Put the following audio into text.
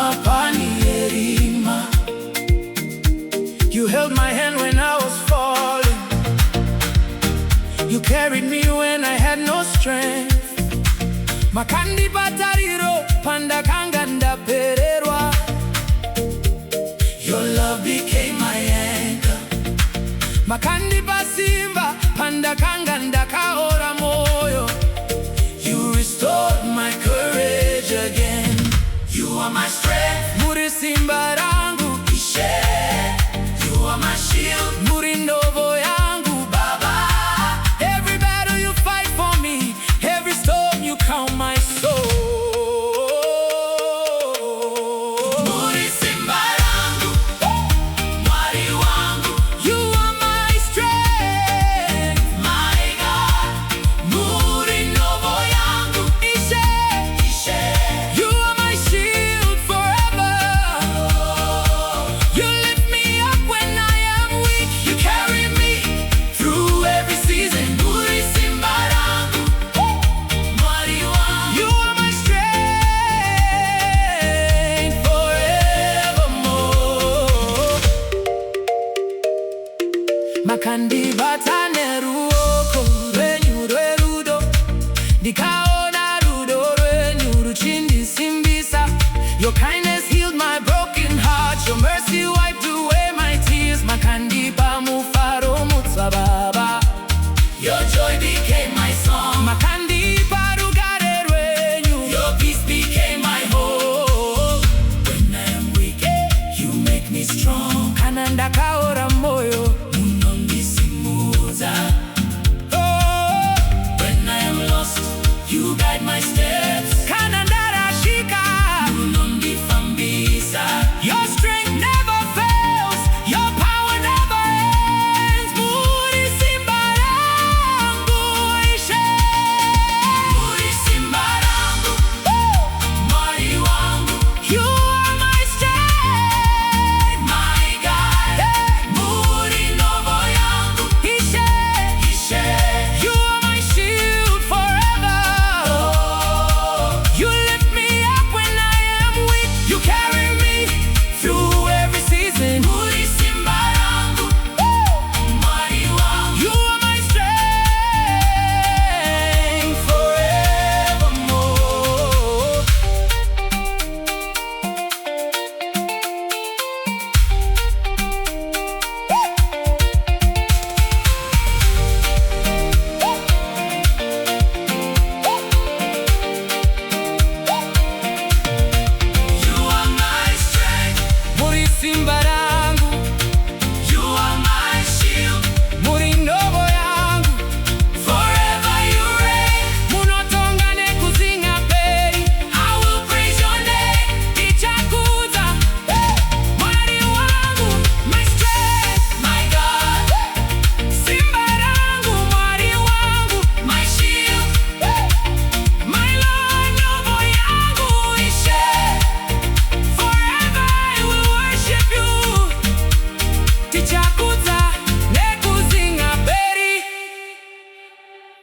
Umapani erima. You held my hand when I was falling. You carried me when I had no strength. Makandi batariro panda kanganda pererwa. Your love became my anchor. Makandi basimba panda kanganda kaora moyo. You restored my courage again. You are my strength. Muri Simba Rangu ishe. You are my shield. Muri ndovo yangu baba. Every battle you fight for me, every storm you calm my soul. Muri Simba Rangu, mwari wangu. You are my strength, my God. Muri ndovo yangu ishe, ishe. You are my shield forever. You lift me up when I am weak. You carry me through every season. Muri Simba Rangu, mwari wangu. You are my strength forevermore. Makandi batane ruoko rwenyu rwerudo. Ndikaona rudo rwenyu ruchindisimbisa. Your kindness healed my broken heart. Your mercy wiped away my tears. Makandipa mufaro mutsababa. Your joy became my song. Makandipa rugare rwenyu. Your peace became my hope. When I am weak, you make me strong. Kananda kaora moyo munondisimuza. Oh, when I am lost, you guide my steps.